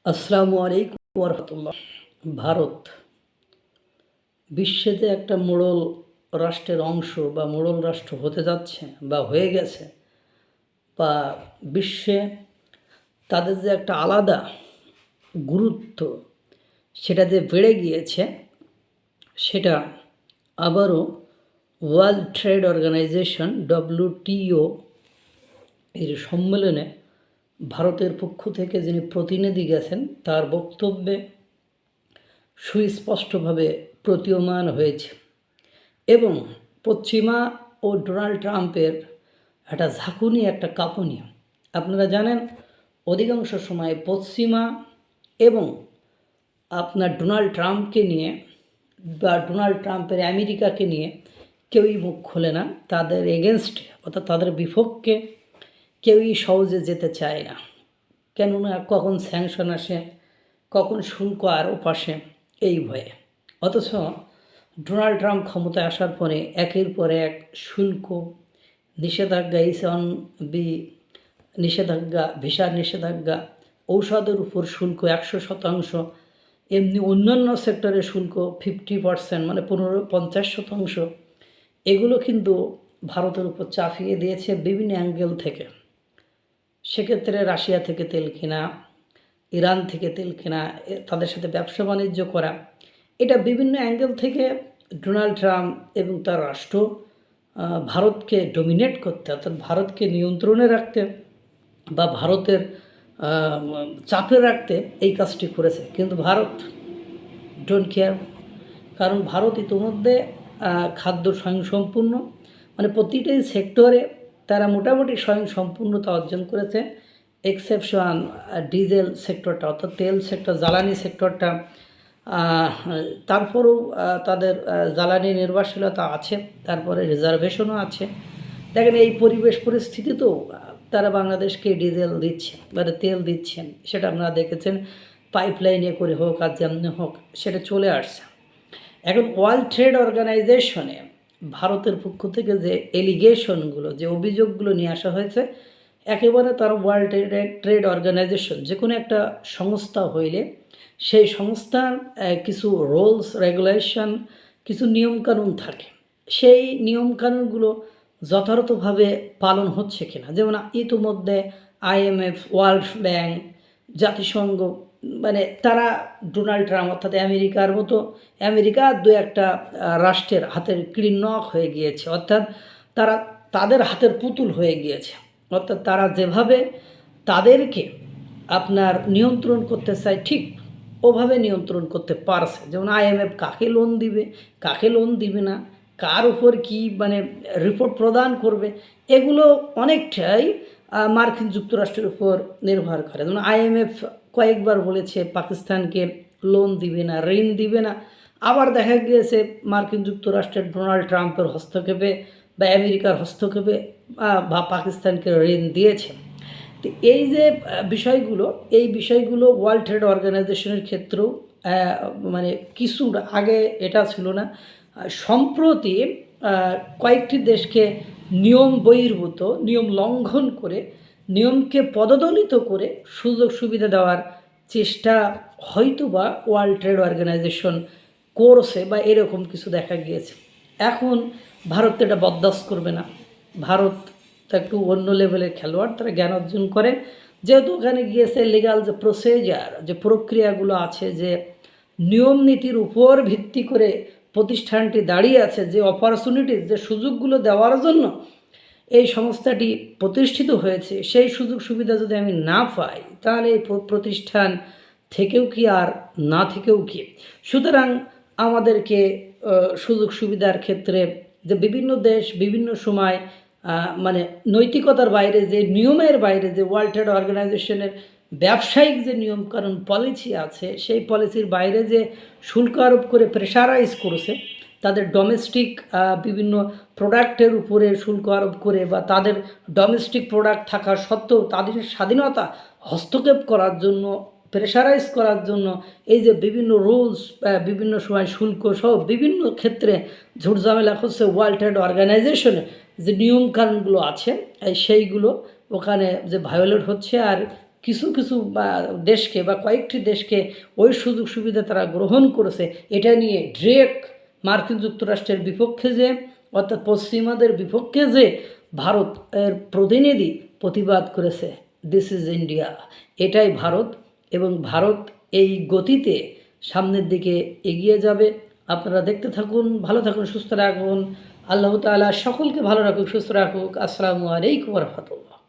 আসসালামু আলাইকুম ওয়া রাহমাতুল্লাহ। ভারত বিশ্বে যে একটা মোড়ল রাষ্ট্রের অংশ বা মোড়ল রাষ্ট্র হতে যাচ্ছে বা হয়ে গেছে, বা বিশ্বে তাদের যে একটা আলাদা গুরুত্ব সেটা যে বেড়ে গিয়েছে, সেটা আবারও ওয়ার্ল্ড ট্রেড অর্গানাইজেশন WTO এর সম্মেলনে ভারতের পক্ষ থেকে যিনি প্রতিনিধি গেছেন তার বক্তব্যে সুস্পষ্টভাবে প্রতীয়মান হয়েছে। এবং পশ্চিমা ও ডোনাল্ড ট্রাম্পের একটা ঝাঁকুনি, একটা কাঁপুনি। আপনারা জানেন, অধিকাংশ সময় পশ্চিমা এবং আপনার ডোনাল্ড ট্রাম্পকে নিয়ে বা ডোনাল্ড ট্রাম্পের আমেরিকাকে নিয়ে কেউই মুখ খোলে না। তাদের এগেনস্টে অর্থাৎ তাদের বিপক্ষে কেউই সহজে যেতে চায় না, কেননা কখন স্যাংশন আসে, কখন শুল্ক আরও পাশে, এই ভয়ে। অথচ ডোনাল্ড ট্রাম্প ক্ষমতায় আসার পরে একের পর এক শুল্ক, নিষেধাজ্ঞা, H-1B নিষেধাজ্ঞা, ভিসার নিষেধাজ্ঞা, ঔষধের উপর শুল্ক 100%, এমনি অন্যান্য সেক্টরে শুল্ক 50%, মানে 50%, এগুলো কিন্তু ভারতের উপর চাপিয়ে দিয়েছে বিভিন্ন অ্যাঙ্গেল থেকে। সেক্ষেত্রে রাশিয়া থেকে তেল কেনা, ইরান থেকে তেল কেনা, তাদের সাথে ব্যবসা বাণিজ্য করা, এটা বিভিন্ন অ্যাঙ্গেল থেকে ডোনাল্ড ট্রাম্প এবং তার রাষ্ট্র ভারতকে ডমিনেট করতে, অর্থাৎ ভারতকে নিয়ন্ত্রণে রাখতে বা ভারতের চাপে রাখতে এই কাজটি করেছে। কিন্তু ভারত ডোন্ট কেয়ার, কারণ ভারত ইতিমধ্যে খাদ্য স্বয়ংসম্পূর্ণ, মানে প্রতিটি সেক্টরে তারা মোটামুটি স্বয়ংসম্পূর্ণতা অর্জন করেছে, এক্সেপশন ডিজেল সেক্টরটা, অর্থাৎ তেল সেক্টর, জ্বালানি সেক্টরটা। তারপরেও তাদের জ্বালানি নির্ভরশীলতা আছে, তারপরে রিজার্ভেশনও আছে। দেখেন, এই পরিবেশ পরিস্থিতিতেও তারা বাংলাদেশকে ডিজেল দিচ্ছে, মানে তেল দিচ্ছেন, সেটা আপনারা দেখেছেন, পাইপলাইনে করে হোক আর যেমনি হোক সেটা চলে আসছে। এখন ওয়ার্ল্ড ট্রেড অর্গানাইজেশনে ভারতের পক্ষ থেকে যে এলিগেশনগুলো, যে অভিযোগগুলো নিয়ে আসা হয়েছে, একেবারে তার ওয়ার্ল্ড ট্রেড অর্গানাইজেশন যে কোনো একটা সংস্থা হইলে সেই সংস্থার কিছু রুলস রেগুলেশন, কিছু নিয়মকানুন থাকে। সেই নিয়মকানুনগুলো যথাযথভাবে পালন হচ্ছে কিনা, যেমন ইতিমধ্যে IMF, ওয়ার্ল্ড ব্যাংক, জাতিসংঘ, মানে তারা ডোনাল্ড ট্রাম্প অর্থাৎ আমেরিকার মতো, আমেরিকা দু একটা রাষ্ট্রের হাতের ক্লিনক হয়ে গিয়েছে, অর্থাৎ তারা তাদের হাতের পুতুল হয়ে গিয়েছে। অর্থাৎ তারা যেভাবে তাদেরকে আপনার নিয়ন্ত্রণ করতে চায়, ঠিক ওভাবে নিয়ন্ত্রণ করতে পারছে। যেমন IMF কাকে লোন দিবে, কাকে লোন দিবে না, কার উপর কী মানে রিপোর্ট প্রদান করবে, এগুলো অনেকটাই মার্কিন যুক্তরাষ্ট্রের উপর নির্ভর করে। যেমন IMF কয়েকবার বলেছে পাকিস্তানকে লোন দিবে না, ঋণ দিবে না, আবার দেখা গিয়েছে মার্কিন যুক্তরাষ্ট্রের ডোনাল্ড ট্রাম্পের হস্তক্ষেপে বা আমেরিকার হস্তক্ষেপে বা পাকিস্তানকে ঋণ দিয়েছে। তো এই যে বিষয়গুলো, এই বিষয়গুলো ওয়ার্ল্ড ট্রেড অর্গানাইজেশনের ক্ষেত্রেও মানে কিছু আগে এটা ছিল না, সম্প্রতি কয়েকটি দেশকে নিয়ম বহির্ভূত, নিয়ম লঙ্ঘন করে, নিয়মকে পদদলিত করে সুযোগ সুবিধা দেওয়ার চেষ্টা হয়তো বা ওয়ার্ল্ড ট্রেড অর্গানাইজেশন করছে বা এরকম কিছু দেখা গিয়েছে। এখন ভারত এটা বরদাস্ত করবে না। ভারত তো একটু অন্য লেভেলের খেলোয়াড়, তারা জ্ঞান অর্জন করে, যেহেতু ওখানে গিয়েছে লিগাল যে প্রসিজার, যে প্রক্রিয়াগুলো আছে, যে নিয়ম নীতির উপর ভিত্তি করে প্রতিষ্ঠানটি দাঁড়িয়ে আছে, যে অপরচুনিটিস, যে সুযোগগুলো দেওয়ার জন্য এই সংস্থাটি প্রতিষ্ঠিত হয়েছে, সেই সুযোগ সুবিধা যদি আমি না পাই, তাহলে এই প্রতিষ্ঠান থেকেও কি আর না থেকেও কি। সুতরাং আমাদেরকে সুযোগ সুবিধার ক্ষেত্রে যে বিভিন্ন দেশ বিভিন্ন সময় মানে নৈতিকতার বাইরে, যে নিয়মের বাইরে, যে ওয়ার্ল্ড ট্রেড অর্গানাইজেশনের ব্যবসায়িক যে নিয়মকানুন পলিসি আছে, সেই পলিসির বাইরে যে শুল্ক আরোপ করে প্রেশারাইজ করেছে, তাদের ডোমেস্টিক বিভিন্ন প্রোডাক্টের উপরে শুল্ক আরোপ করে, বা তাদের ডোমেস্টিক প্রোডাক্ট থাকা সত্ত্বেও তাদের স্বাধীনতা হস্তক্ষেপ করার জন্য, প্রেশারাইজ করার জন্য এই যে বিভিন্ন রুলস, বিভিন্ন সময় শুল্ক সহ বিভিন্ন ক্ষেত্রে ঝুটঝামেলা করছে, ওয়ার্ল্ড ট্রেড অর্গানাইজেশনে যে নিয়মকানুনগুলো আছে সেইগুলো ওখানে যে ভায়োলেট হচ্ছে। আর কিছু কিছু দেশকে বা কয়েকটি দেশকে ওই সুযোগ সুবিধা তারা গ্রহণ করেছে, এটা নিয়ে ডিরেক্ট মার্কিন যুক্তরাষ্ট্রের বিপক্ষে যে, অর্থাৎ পশ্চিমাদের বিপক্ষে যে ভারতের প্রতিনিধি প্রতিবাদ করেছে, দিস ইজ ইন্ডিয়া, এটাই ভারত। এবং ভারত এই গতিতে সামনের দিকে এগিয়ে যাবে। আপনারা দেখতে থাকুন, ভালো থাকুন, সুস্থ রাখুন। আল্লাহ তাআলা সকলকে ভালো রাখুক, সুস্থ রাখুক। আসসালামু আলাইকুম ওয়া রাহমাতুল্লাহ।